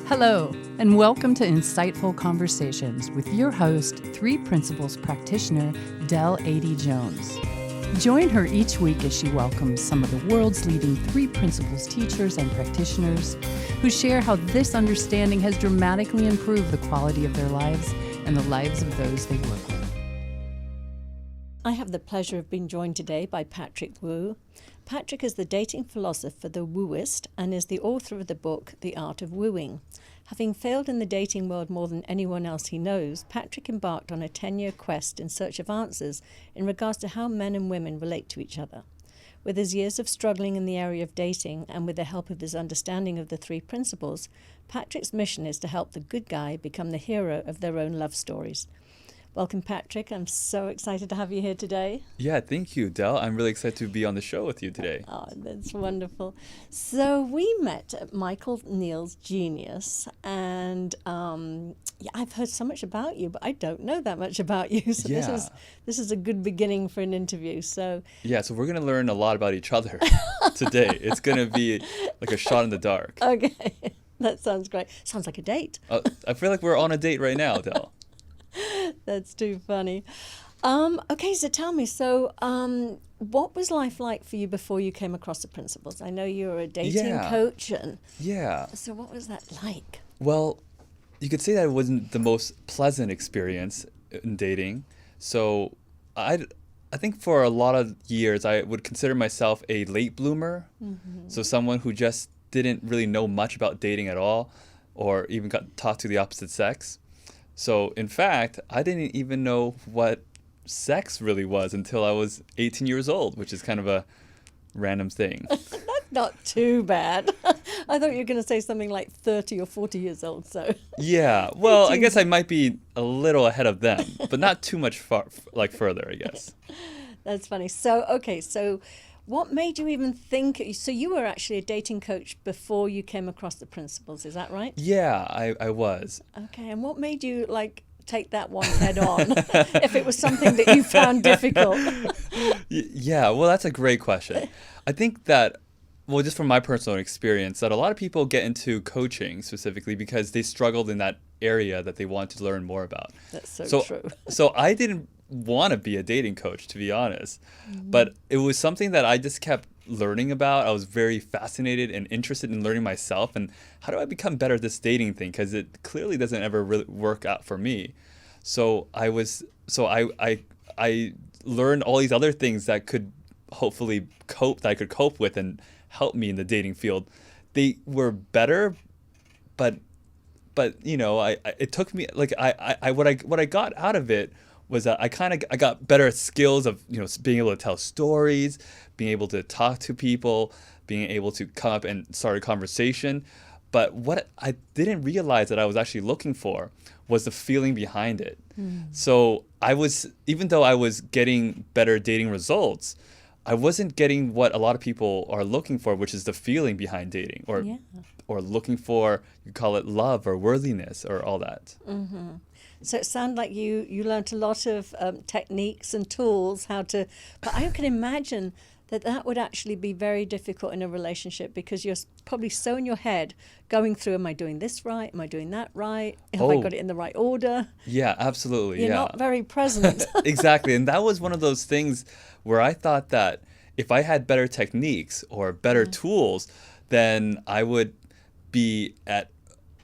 Hello, and welcome to Insightful Conversations with your host, 3 Principles practitioner, Adey-Jones. Join her each week as she welcomes some of the world's leading 3 Principles teachers and practitioners who share how this understanding has dramatically improved the quality of their lives and the lives of those they work with. I have the pleasure of being joined today by Patrick Wu. Patrick is the dating philosopher, the wooist, and is the author of the book, The Art of Wooing. Having failed in the dating world more than anyone else he knows, Patrick embarked on a 10-year quest in search of answers in regards to how men and women relate to each other. With his years of struggling in the area of dating and with the help of his understanding of the 3 principles, Patrick's mission is to help the good guy become the hero of their own love stories. Welcome, Patrick. I'm so excited to have you here today. Yeah, thank you, Del. I'm really excited to be on the show with you today. Oh, that's wonderful. So we met at Michael Neal's Genius, and I've heard so much about you, but I don't know that much about you. So this is a good beginning for an interview. So we're going to learn a lot about each other today. It's going to be like a shot in the dark. Okay, that sounds great. Sounds like a date. I feel like we're on a date right now, Del. That's too funny. Okay, so tell me, what was life like for you before you came across the principles? I know you were a dating coach. So what was that like? Well, you could say that it wasn't the most pleasant experience in dating. So I think for a lot of years, I would consider myself a late bloomer. Mm-hmm. So someone who just didn't really know much about dating at all, or even got taught to the opposite sex. So, in fact, I didn't even know what sex really was until I was 18 years old, which is kind of a random thing. That's not too bad. I thought you were going to say something like 30 or 40 years old. So yeah, well, I guess I might be a little ahead of them, but not too much further, I guess. That's funny. So what made you even think? So you were actually a dating coach before you came across the principles, is that right? Yeah, I was. Okay, and what made you take that one head on if it was something that you found difficult? Yeah, well, that's a great question. I think that, well, just from my personal experience, that a lot of people get into coaching specifically because they struggled in that area that they want to learn more about. That's so true. So I didn't want to be a dating coach, to be honest. Mm-hmm. But it was something that I just kept learning about. I was very fascinated and interested in learning myself and how do I become better at this dating thing, because it clearly doesn't ever really work out for me. So I learned all these other things that could hopefully I could cope with and help me in the dating field. They were better, but it took me what I got out of it was that I got better at skills of being able to tell stories, being able to talk to people, being able to come up and start a conversation. But what I didn't realize that I was actually looking for was the feeling behind it. So even though I was getting better dating results, I wasn't getting what a lot of people are looking for, which is the feeling behind dating, or looking for, you call it love or worthiness or all that. Mm-hmm. So it sounded like you learned a lot of techniques and tools but I can imagine that would actually be very difficult in a relationship because you're probably so in your head going through, am I doing this right? Am I doing that right? Have I got it in the right order? Yeah, absolutely. You're not very present. Exactly. And that was one of those things where I thought that if I had better techniques or better tools, then I would be at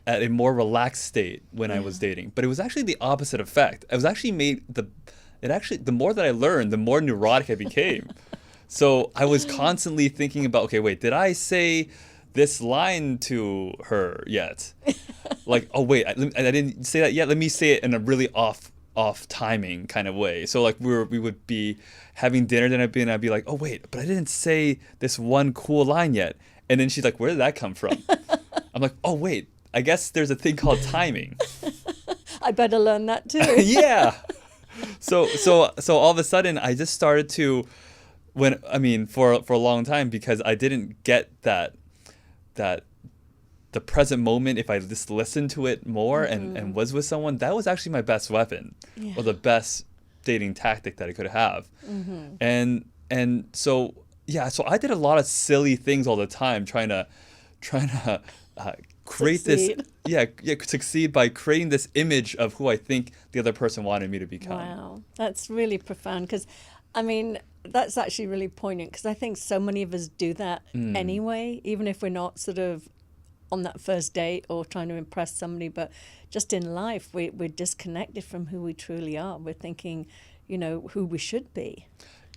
a more relaxed state when I was dating. But it was actually the opposite effect. I was actually the more that I learned, the more neurotic I became. So I was constantly thinking about, okay, wait, did I say this line to her yet? Oh wait, I didn't say that yet. Let me say it in a really off timing kind of way. So we would be having dinner, then I'd be like, oh wait, but I didn't say this one cool line yet. And then she's like, where did that come from? I'm like, oh wait, I guess there's a thing called timing. I better learn that too. Yeah. So all of a sudden I just started to, for a long time, because I didn't get that the present moment, if I just listened to it more and was with someone, that was actually my best weapon or the best dating tactic that I could have. Mm-hmm. And so I did a lot of silly things all the time trying to create this succeed by creating this image of who I think the other person wanted me to become. Wow, that's really profound, because, I mean, that's actually really poignant, because I think so many of us do that anyway, even if we're not sort of on that first date or trying to impress somebody, but just in life, we're disconnected from who we truly are. We're thinking, who we should be.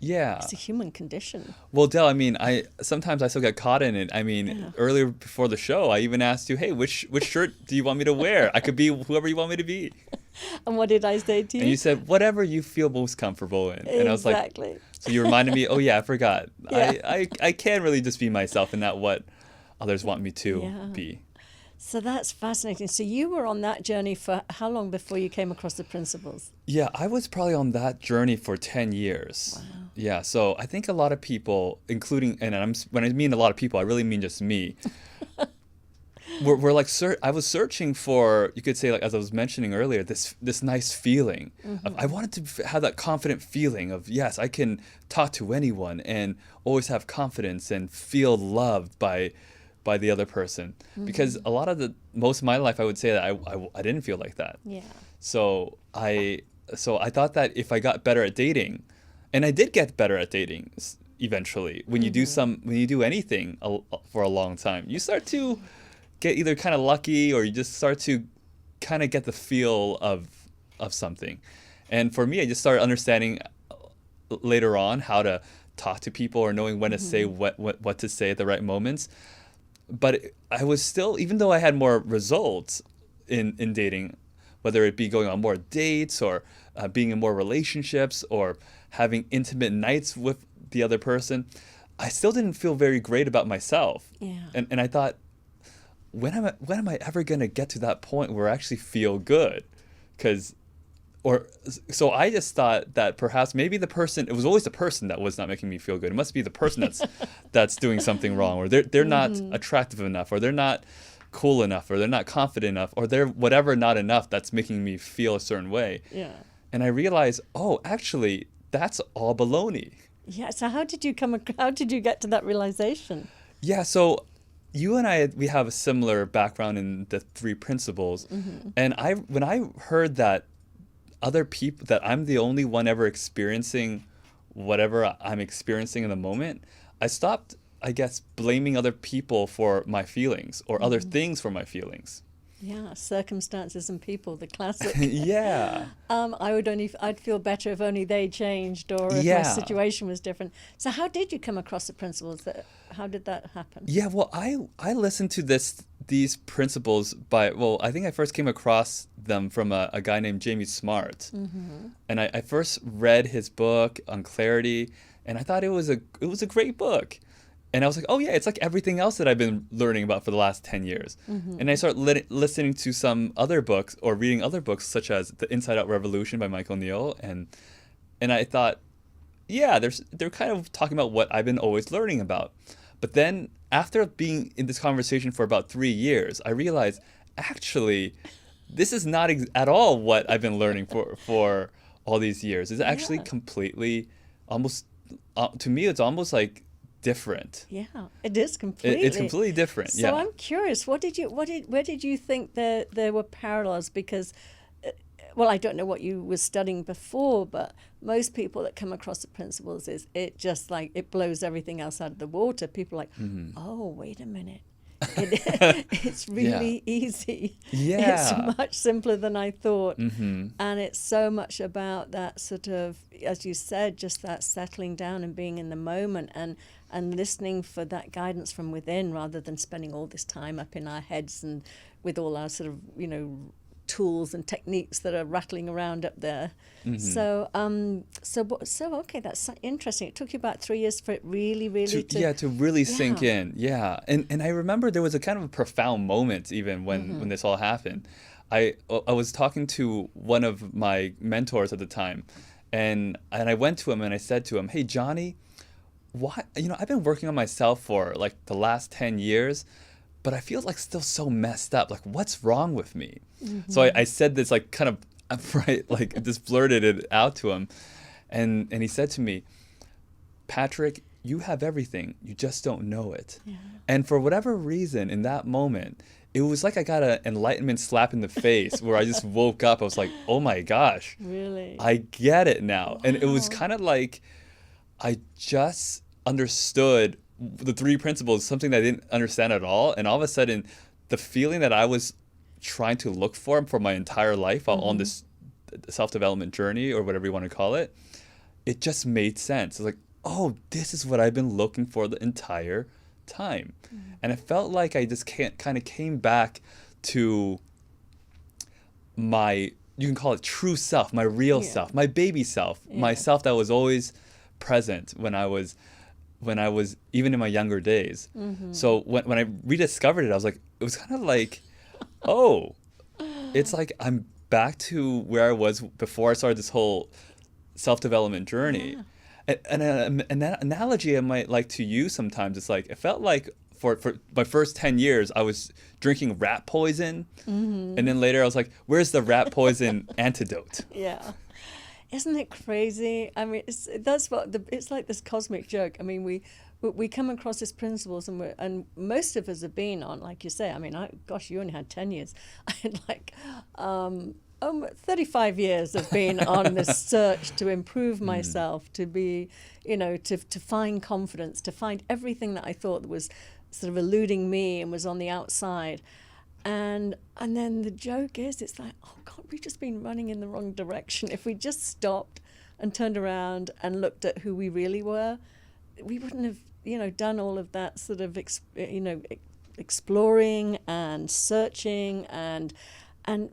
Yeah. It's a human condition. Well, Del, I mean, sometimes I still get caught in it. I mean, earlier before the show, I even asked you, hey, which shirt do you want me to wear? I could be whoever you want me to be. And what did I say to you? And you said, whatever you feel most comfortable in. And I was like, so you reminded me, oh yeah, I forgot. Yeah. I can really just be myself and not what others want me to be. So that's fascinating. So you were on that journey for how long before you came across the principles? Yeah, I was probably on that journey for 10 years. Wow. Yeah, so I think a lot of people, including, and when I mean a lot of people, I really mean just me. we're like, I was searching for, you could say, like as I was mentioning earlier, this nice feeling. I wanted to have that confident feeling of, yes, I can talk to anyone and always have confidence and feel loved by the other person, because most of my life I would say that I didn't feel like that. Yeah. So I thought that if I got better at dating, and I did get better at dating eventually, when you do anything for a long time, you start to get either kind of lucky, or you just start to kind of get the feel of something. And for me, I just started understanding later on how to talk to people, or knowing when to say what to say at the right moments. But I was still, even though I had more results in dating, whether it be going on more dates, or being in more relationships, or having intimate nights with the other person, I still didn't feel very great about myself. Yeah. And I thought, when am I ever going to get to that point where I actually feel good? So I just thought that perhaps maybe it was always the person that was not making me feel good. It must be the person that's doing something wrong, or they're not attractive enough, or they're not cool enough, or they're not confident enough, or they're whatever not enough that's making me feel a certain way. Yeah. And I realized, oh, actually, that's all baloney. Yeah. So how did you get to that realization? Yeah. So you and I, we have a similar background in the 3 principles. And when I heard that other people, that I'm the only one ever experiencing whatever I'm experiencing in the moment, I stopped, I guess, blaming other people for my feelings, or other things for my feelings. Yeah, circumstances and people, the classic. Yeah. I'd feel better if only they changed, or if my situation was different. So how did you come across the principles? How did that happen? Yeah, well, I listened to these principles I think I first came across them from a guy named Jamie Smart. And I first read his book on clarity, and I thought it was a great book. And I was like, oh yeah, it's like everything else that I've been learning about for the last 10 years. And I started listening to some other books, or reading other books, such as The Inside Out Revolution by Michael Neal. And I thought, yeah, they're kind of talking about what I've been always learning about. But then after being in this conversation for about 3 years, I realized, actually, this is not at all what I've been learning for all these years. It's actually completely, almost, to me, it's almost like different. Yeah, it is completely. It's completely different. So I'm curious, where did you think there were parallels? Because, well, I don't know what you were studying before, but most people that come across the principles, it just like, it blows everything else out of the water. People are like, oh, wait a minute. It's really easy. Yeah. It's much simpler than I thought. And it's so much about that sort of, as you said, just that settling down and being in the moment, and listening for that guidance from within, rather than spending all this time up in our heads and with all our sort of, tools and techniques that are rattling around up there. So okay, that's interesting. It took you about 3 years for it really to really sink in. Yeah. And I remember there was a kind of a profound moment even when this all happened. I was talking to one of my mentors at the time, and I went to him and I said to him, hey, Johnny, why, I've been working on myself for like the last 10 years, but I feel like still so messed up. Like, what's wrong with me? So I said this like kind of right, like just blurted it out to him. And he said to me, Patrick, you have everything. You just don't know it. Yeah. And for whatever reason, in that moment, it was like I got an enlightenment slap in the face where I just woke up. I was like, oh my gosh. Really? I get it now. Wow. And it was kind of like I just understood the three principles, something that I didn't understand at all. And all of a sudden, the feeling that I was trying to look for my entire life while on this self-development journey, or whatever you want to call it, it just made sense. It's like, oh, this is what I've been looking for the entire time. And it felt like I just kind of came back to my, you can call it true self, my real self, my baby self, my self that was always present when I was even in my younger days. So when I rediscovered it, I was like, it was kind of like, oh, it's like I'm back to where I was before I started this whole self-development journey. And an analogy I might like to use sometimes, it's like, it felt like for my first 10 years, I was drinking rat poison. And then later I was like, where's the rat poison antidote? Yeah. Isn't it crazy? I mean, it's like this cosmic joke. I mean, we come across these principles, and most of us have been on, like you say. I mean, gosh, you only had 10 years. I had like 35 years of being on this search to improve myself, to be, to find confidence, to find everything that I thought was sort of eluding me and was on the outside. And then the joke is, it's like, oh God, we've just been running in the wrong direction. If we just stopped and turned around and looked at who we really were, we wouldn't have, done all of that sort of, exploring and searching and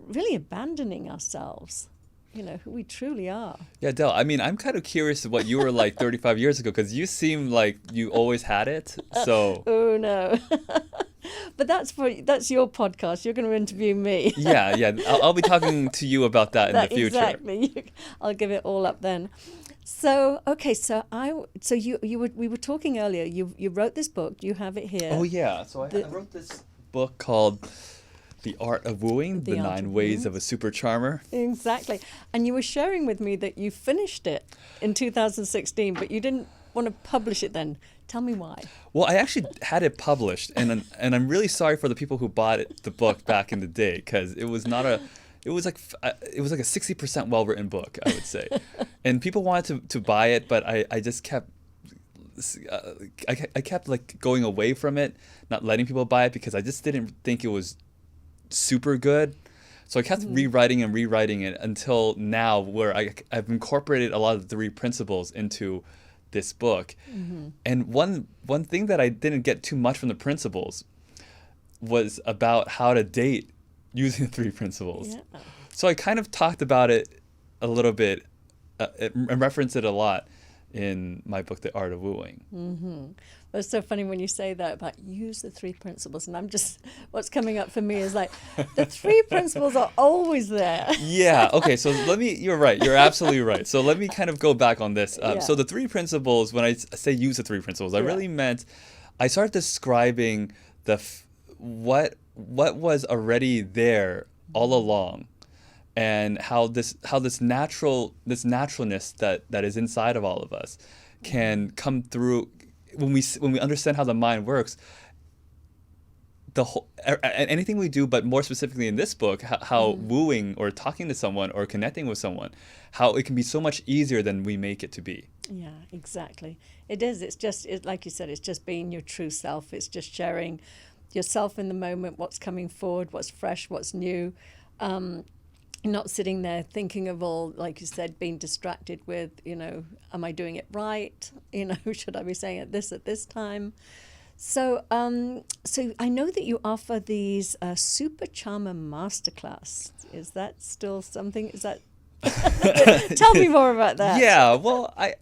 really abandoning ourselves, who we truly are. Yeah, Del, I mean, I'm kind of curious what you were like 35 years ago, because you seem like you always had it. So. Oh, no. But that's your podcast. You're going to interview me. Yeah. I'll be talking to you about that in the future. Exactly. I'll give it all up then. So, okay, we were talking earlier. You wrote this book. You have it here. Oh, yeah. So I wrote this book called The Art of Wooing, The 9 Ways of a Super Charmer. Exactly. And you were sharing with me that you finished it in 2016, but you didn't want to publish it then. Tell me why. Well, I actually had it published, and I'm really sorry for the people who bought the book back in the day, because it was like a 60% well-written book, I would say. And people wanted to buy it, but I just kept I kept like going away from it, not letting people buy it, because I just didn't think it was super good. So I kept rewriting it until now, where I've incorporated a lot of the 3 principles into this book. And one thing that I didn't get too much from the principles was about how to date using the 3 principles. Yeah. So I kind of talked about it a little bit and referenced it a lot in my book, The Art of Wooing. Well, it's so funny when you say that about use the 3 principles, and what's coming up for me is like, the 3 principles are always there. Yeah, okay, so you're right, you're absolutely right. So let me kind of go back on this. So the 3 principles, when I say use the 3 principles, I really meant, I started describing what was already there all along, and how this naturalness that is inside of all of us can come through when we understand how the mind works. The whole anything we do, but more specifically in this book, how wooing or talking to someone or connecting with someone, how it can be so much easier than we make it to be. Yeah, exactly. It is. It's just like you said. It's just being your true self. It's just sharing yourself in the moment. What's coming forward? What's fresh? What's new? Not sitting there thinking of all, like you said, being distracted with, am I doing it right? Should I be saying it at this time? So I know that you offer these Super Charmer Masterclass. Is that still something? Is that? Tell me more about that. Yeah, well, I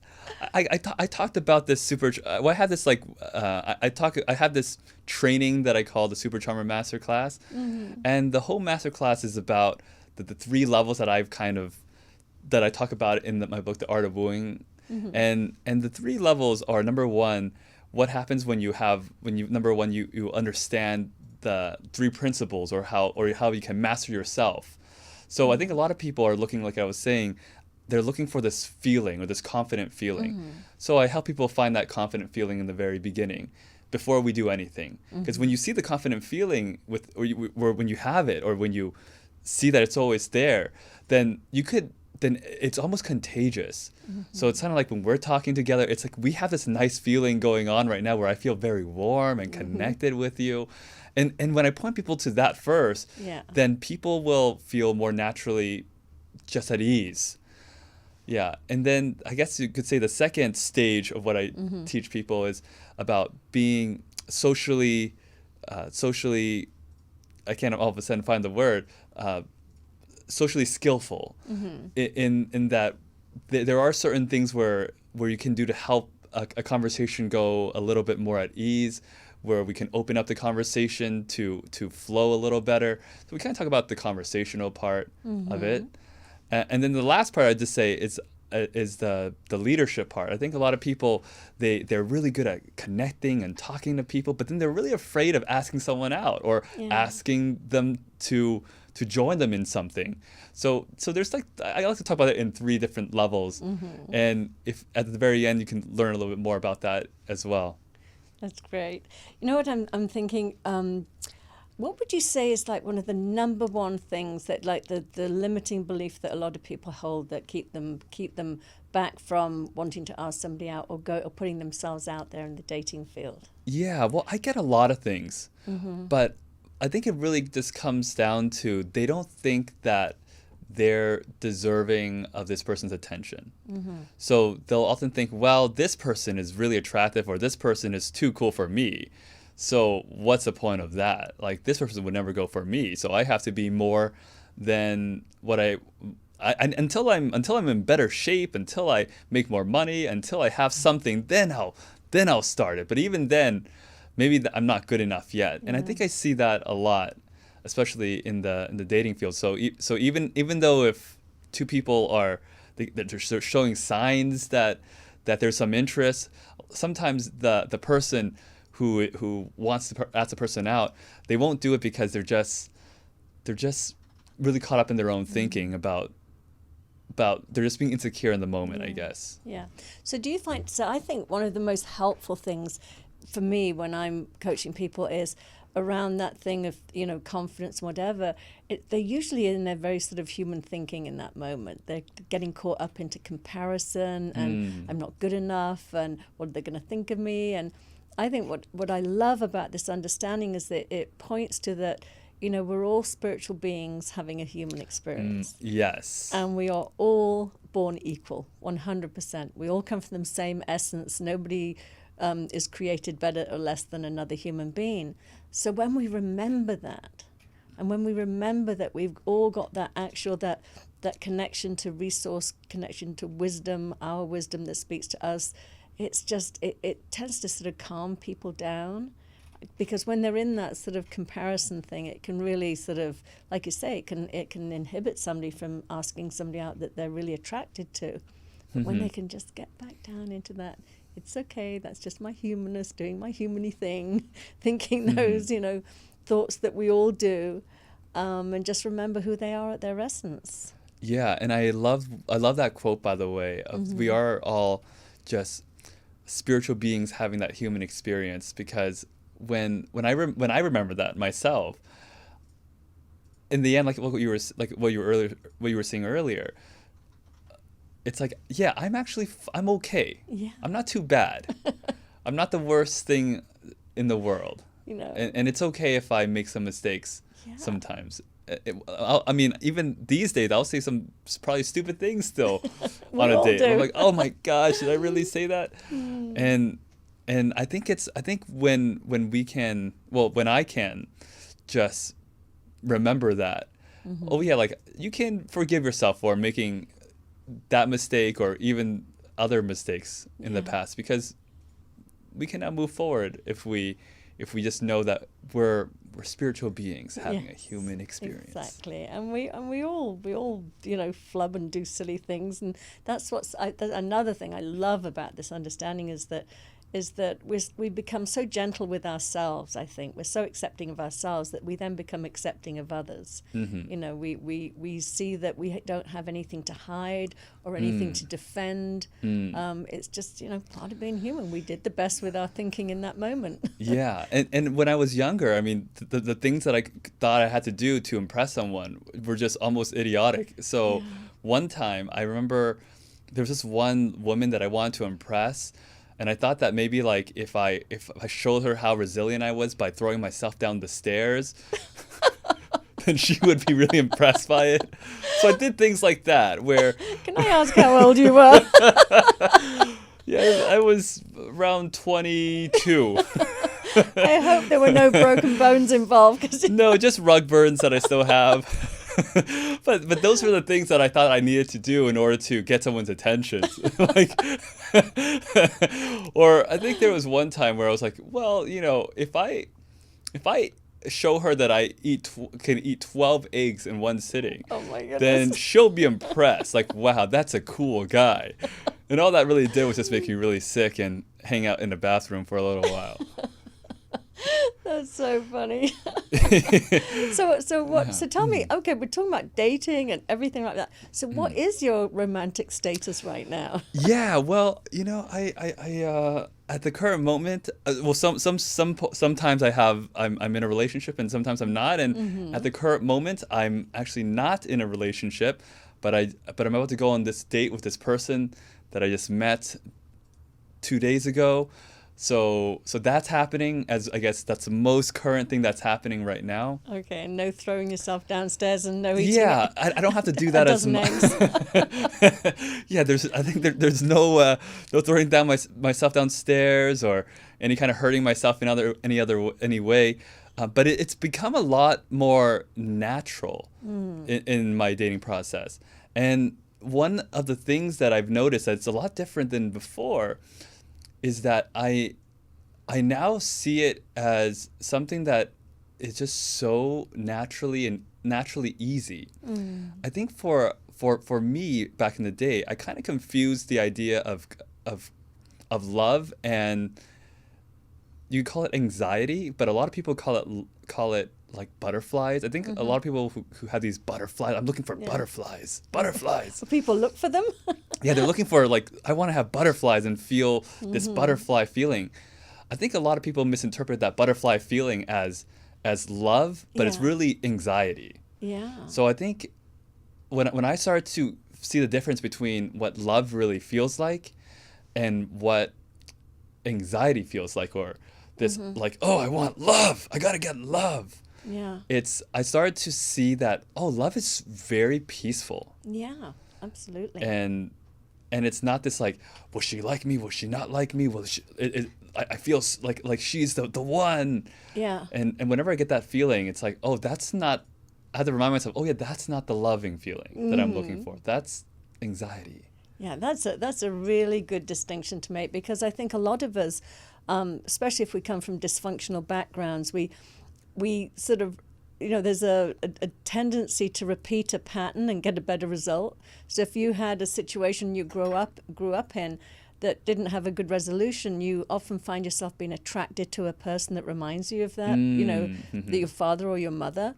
talked about this I have this I have this training that I call the Super Charmer Masterclass, and the whole masterclass is about the 3 levels that I talk about in my book, The Art of Wooing. And the 3 levels are, number 1, what happens when you understand the 3 principles, or how you can master yourself. So I think a lot of people are looking, like I was saying, they're looking for this feeling, or this confident feeling. So I help people find that confident feeling in the very beginning. before we do anything. Because when you see the confident feeling or when you have it, or when you see that it's always there, then it's almost contagious. So it's kind of like when we're talking together, it's like we have this nice feeling going on right now where I feel very warm and connected with you. And when I point people to that first, then people will feel more naturally just at ease. Yeah. And then I guess you could say the second stage of what I teach people is about being socially, I can't all of a sudden find the word, socially skillful, in that there are certain things where you can do to help a conversation go a little bit more at ease, where we can open up the conversation to flow a little better. So we kind of talk about the conversational part of it. And then the last part I'd just say is the leadership part. I think a lot of people, they're really good at connecting and talking to people, but then they're really afraid of asking someone out or asking them to join them in something. So there's like, I like to talk about it in 3 different levels. And if at the very end you can learn a little bit more about that as well. That's great. You know what I'm thinking? What would you say is like one of the number one things that, like, the limiting belief that a lot of people hold that keep them back from wanting to ask somebody out or putting themselves out there in the dating field? Yeah, well, I get a lot of things, but I think it really just comes down to they don't think that they're deserving of this person's attention. So they'll often think, well, this person is really attractive, or this person is too cool for me. So what's the point of that? Like, this person would never go for me, so I have to be more than what I until I'm in better shape, until I make more money, until I have something, then I'll start it. But even then, maybe I'm not good enough yet. And I think I see that a lot, especially in the dating field. So even though if 2 people they're showing signs that there's some interest, sometimes the person who wants to ask the person out, they won't do it because they're just really caught up in their own thinking about they're just being insecure in the moment, I guess. Yeah. So I think one of the most helpful things for me when I'm coaching people is around that thing of, confidence and whatever. They're usually in their very sort of human thinking in that moment. They're getting caught up into comparison and I'm not good enough and what are they going to think of me? And I think what I love about this understanding is that it points to that, we're all spiritual beings having a human experience. Yes. And we are all born equal, 100%. We all come from the same essence. Nobody is created better or less than another human being. So when we remember that, and when we remember that we've all got that that connection to resource, connection to wisdom, our wisdom that speaks to us, it's just, it tends to sort of calm people down. Because when they're in that sort of comparison thing, it can really sort of, like you say, it can inhibit somebody from asking somebody out that they're really attracted to. But when they can just get back down into that, it's okay, that's just my humanness doing my humany thing, thinking those, thoughts that we all do, and just remember who they are at their essence. Yeah, and I love that quote, by the way, of we are all just spiritual beings having that human experience, because when I remember that myself, in the end, like what you were saying earlier, it's like, yeah, I'm okay. Yeah. I'm not too bad. I'm not the worst thing in the world. And it's okay if I make some mistakes sometimes. I mean, even these days, I'll say some probably stupid things still on a date. I'm like, oh my gosh, did I really say that? And I think when I can just remember that, oh yeah, like you can forgive yourself for making that mistake or even other mistakes in the past, because we can now move forward if we just know that we're spiritual beings having a human experience. Exactly, and we all flub and do silly things, and that's another thing I love about this understanding is that is that we become so gentle with ourselves. I think we're so accepting of ourselves that we then become accepting of others. Mm-hmm. You know, we see that we don't have anything to hide or anything to defend. It's just, you know, part of being human. We did the best with our thinking in that moment. Yeah, and when I was younger, I mean, the things that I thought I had to do to impress someone were just almost idiotic. So one time, I remember there was this one woman that I wanted to impress, and I thought that maybe like if I showed her how resilient I was by throwing myself down the stairs, then she would be really impressed by it. So I did things like that where... Can I ask how old you were? Yeah, I was around 22. I hope there were no broken bones involved. 'Cause No, just rug burns that I still have. But those were the things that I thought I needed to do in order to get someone's attention. Like, or I think there was one time where I was like, well, you know, if I show her that I can eat 12 eggs in one sitting, oh my goodness, then she'll be impressed. Like, wow, that's a cool guy. And all that really did was just make me really sick and hang out in the bathroom for a little while. That's so funny. So tell me, okay, we're talking about dating and everything like that. So what is your romantic status right now? Yeah, well, you know, I at the current moment, well, sometimes I'm in a relationship and sometimes I'm not, and at the current moment I'm actually not in a relationship, but I'm about to go on this date with this person that I just met 2 days ago. So that's happening, as I guess that's the most current thing that's happening right now. Okay, and no throwing yourself downstairs and no eating. Yeah, I don't have to do that as much. Yeah, there's no throwing down myself downstairs or any kind of hurting myself in any way. But it's become a lot more natural in my dating process. And one of the things that I've noticed that's a lot different than before is that I now see it as something that is just so naturally easy. I think for me back in the day, I kind of confused the idea of love and you call it anxiety, but a lot of people call it like butterflies. I think a lot of people who have these butterflies, I'm looking for butterflies. So people look for them? Yeah, they're looking for, like, I want to have butterflies and feel this butterfly feeling. I think a lot of people misinterpret that butterfly feeling as love, but it's really anxiety. Yeah. So I think when I started to see the difference between what love really feels like and what anxiety feels like, or this like, oh, I want love, I gotta get love. Yeah. I started to see that, oh, love is very peaceful. Yeah, absolutely. And it's not this like, will she like me? Will she not like me? I feel like she's the one. Yeah. And whenever I get that feeling, it's like, oh, that's not. I have to remind myself, oh yeah, that's not the loving feeling that I'm looking for. That's anxiety. Yeah, that's a really good distinction to make, because I think a lot of us, especially if we come from dysfunctional backgrounds, we sort of, you know, there's a tendency to repeat a pattern and get a better result. So if you had a situation you grew up in that didn't have a good resolution, you often find yourself being attracted to a person that reminds you of that, you know, your father or your mother.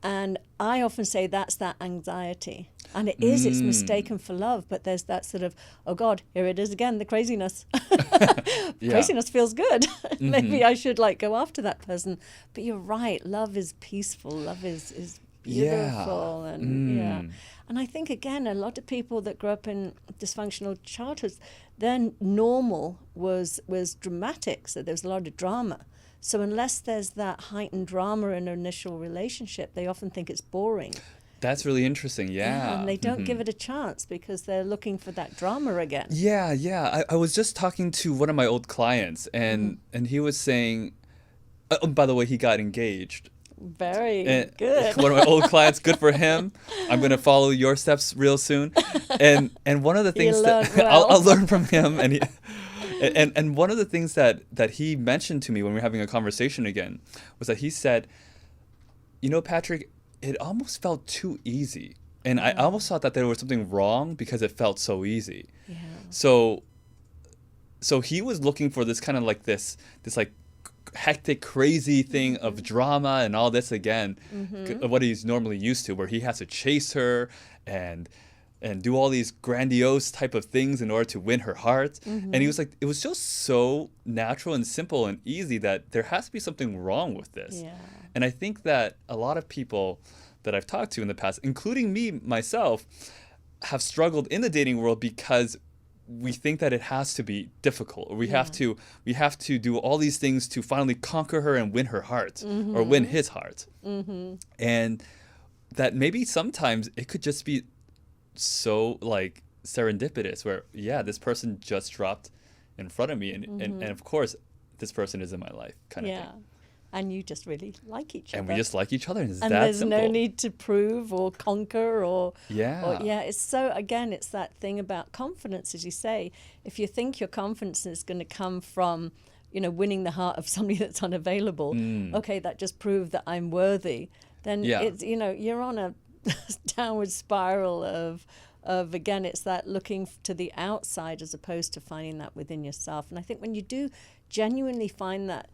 And I often say that's that anxiety. And it's mistaken for love, but there's that sort of, oh God, here it is again, the craziness. Craziness feels good. Maybe I should go after that person. But you're right, love is peaceful, love is beautiful. And and I think, again, a lot of people that grew up in dysfunctional childhoods, their normal was dramatic, so there was a lot of drama. So unless there's that heightened drama in an initial relationship, they often think it's boring. That's really interesting, yeah. And they don't give it a chance because they're looking for that drama again. Yeah. I was just talking to one of my old clients, and he was saying, by the way, he got engaged. Very good. One of my old clients, good for him. I'm going to follow your steps real soon. And one of the things I'll learn from him, and one of the things that he mentioned to me when we were having a conversation again was that he said, you know, Patrick, it almost felt too easy. And I almost thought that there was something wrong because it felt so easy. Yeah. So so he was looking for this kind of like this like hectic, crazy thing of drama and all this again, what he's normally used to, where he has to chase her and do all these grandiose type of things in order to win her heart. And he was like, it was just so natural and simple and easy that there has to be something wrong with this. Yeah. And I think that a lot of people that I've talked to in the past, including me myself, have struggled in the dating world because we think that it has to be difficult, or we have to do all these things to finally conquer her and win her heart, or win his heart. And that maybe sometimes it could just be so like serendipitous, where this person just dropped in front of me, and of course this person is in my life, kind of thing. And you just really like each other. And we just like each other, and it's and that there's simple. no need to prove or conquer or Yeah. It's so, again, it's that thing about confidence, as you say. If you think your confidence is going to come from, winning the heart of somebody that's unavailable, okay, that just proved that I'm worthy. Then it's, you're on a downward spiral of again, it's that looking to the outside as opposed to finding that within yourself. And I think when you do genuinely find that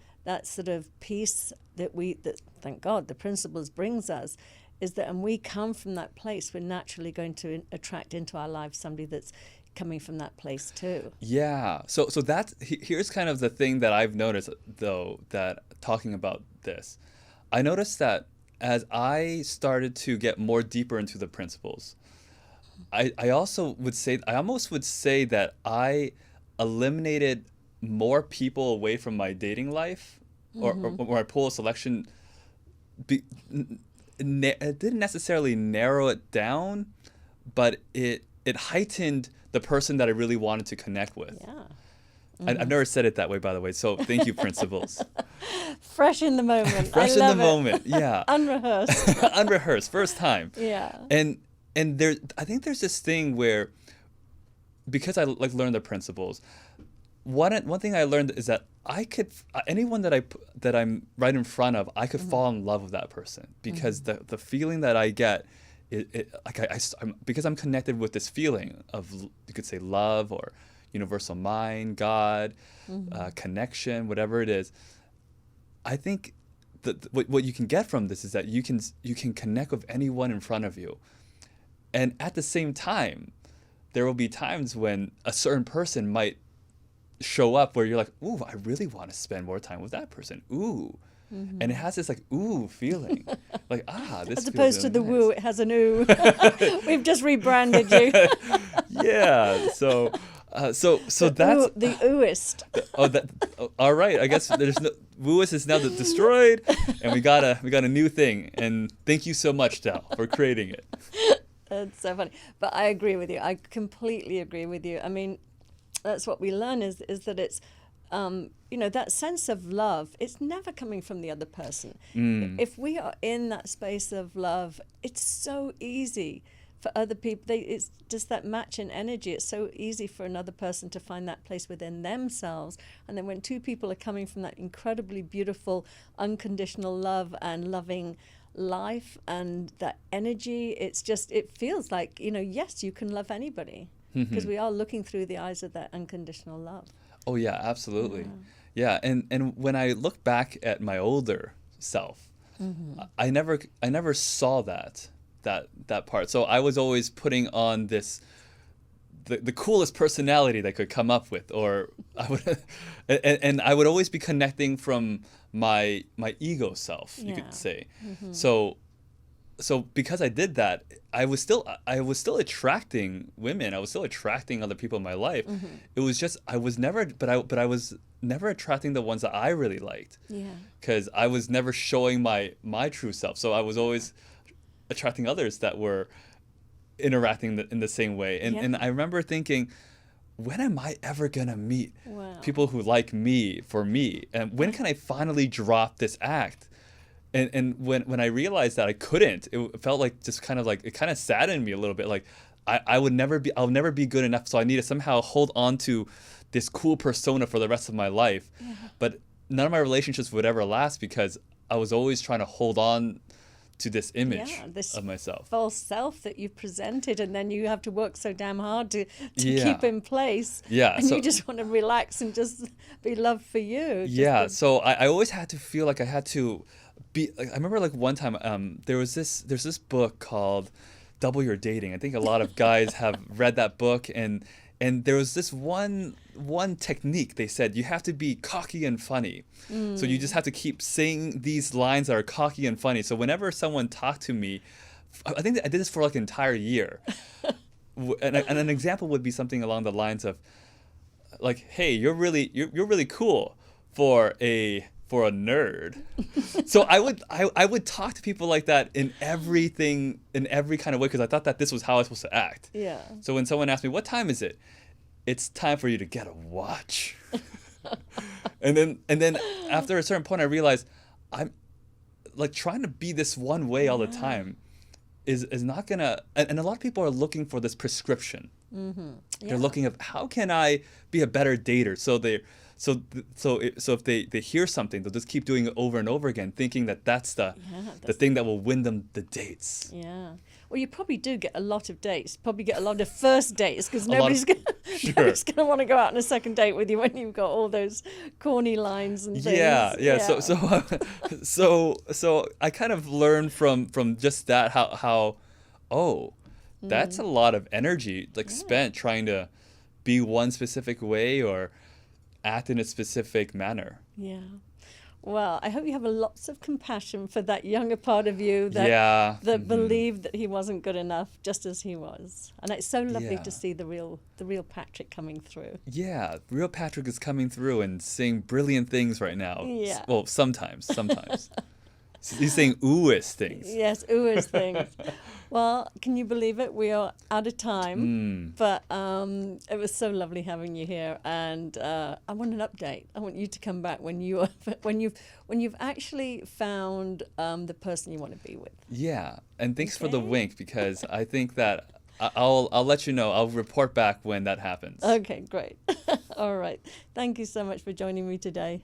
sort of peace that thank God the principles brings us, is that, and we come from that place, we're naturally going to attract into our lives somebody that's coming from that place too. Yeah. So that's, here's kind of the thing that I've noticed, though, that talking about this, I noticed that as I started to get more deeper into the principles, I almost would say that I eliminated more people away from my dating life, or my pool of selection. It didn't necessarily narrow it down, but it heightened the person that I really wanted to connect with. Yeah. I've never said it that way, by the way, so thank you, principles. Fresh in the moment. Fresh in the moment, yeah. Unrehearsed. Unrehearsed, first time. Yeah. And I think there's this thing where, because I learned the principles, one thing I learned is that I could, anyone that I'm right in front of, I could fall in love with that person, because the feeling that I get, because I'm connected with this feeling of, you could say, love or universal mind, God, connection, whatever it is. I think that what you can get from this is that you can connect with anyone in front of you, and at the same time, there will be times when a certain person might show up where you're like, ooh, I really want to spend more time with that person. Ooh. And it has this like ooh feeling. Like, this as opposed to the nice. woo, it has an ooh. We've just rebranded you. Yeah. So that's the ooist. All right. I guess there's no wooist is now destroyed, and we got a new thing. And thank you so much, Del, for creating it. That's so funny. But I agree with you. I completely agree with you. I mean, that's what we learn is that it's, that sense of love, it's never coming from the other person. If we are in that space of love, it's so easy for other people. It's just that match in energy. It's so easy for another person to find that place within themselves. And then when two people are coming from that incredibly beautiful, unconditional love and loving life and that energy, it feels like, yes, you can love anybody. Because we are looking through the eyes of that unconditional love. Oh yeah, absolutely. Yeah, and when I look back at my older self, I never saw that part. So I was always putting on this the coolest personality that I could come up with, or I would and I would always be connecting from my ego self, you could say. So because I did that, I was still attracting women. I was still attracting other people in my life. It was just I was never attracting the ones that I really liked. Yeah. Because I was never showing my true self. So I was always attracting others that were interacting in the same way. And I remember thinking, when am I ever gonna meet people who like me for me? And when can I finally drop this act? And when I realized that I couldn't, it felt like just kind of like, it kind of saddened me a little bit. Like I'll never be good enough. So I need to somehow hold on to this cool persona for the rest of my life. But none of my relationships would ever last because I was always trying to hold on to this image this of myself. false self that you've presented, and then you have to work so damn hard to Yeah. keep in place. Yeah, And so- you just want to relax and just be loved for you. Just Yeah, the- so I always had to feel like I had to be. Like, I remember like one time there's this book called Double Your Dating. I think a lot of guys have read that book, and there was this one technique. They said you have to be cocky and funny. So you just have to keep saying these lines that are cocky and funny. So whenever someone talked to me, I think that I did this for like an entire year. And an example would be something along the lines of like, "Hey, you're really cool for a nerd." So I would talk to people like that in every kind of way, because I thought that this was how I was supposed to act. Yeah. So when someone asked me, "What time is it?" "It's time for you to get a watch." and then after a certain point, I realized I'm like trying to be this one way all the time is not gonna. And a lot of people are looking for this prescription. Yeah. They're looking at how can I be a better dater. So if they hear something, they'll just keep doing it over and over again, thinking that that's the thing that will win them the dates. Yeah. Well, you probably do get a lot of dates. Probably get a lot of first dates, because lot nobody's of- going Sure. to want to go out on a second date with you when you've got all those corny lines and things. Yeah. So I kind of learned from just that how that's a lot of energy like spent trying to be one specific way or act in a specific manner. Yeah. Well, I hope you have lots of compassion for that younger part of you that Yeah. believed that he wasn't good enough, just as he was. And it's so lovely Yeah. to see the real Patrick coming through. Yeah, real Patrick is coming through and saying brilliant things right now. Yeah. Well, sometimes. He's saying ooh-ish things. Yes, ooh things. Well, can you believe it? We are out of time, but it was so lovely having you here, and I want an update. I want you to come back when you've actually found the person you want to be with. Yeah, and thanks for the Okay. wink, because I think that I'll let you know. I'll report back when that happens. Okay, great. All right. Thank you so much for joining me today.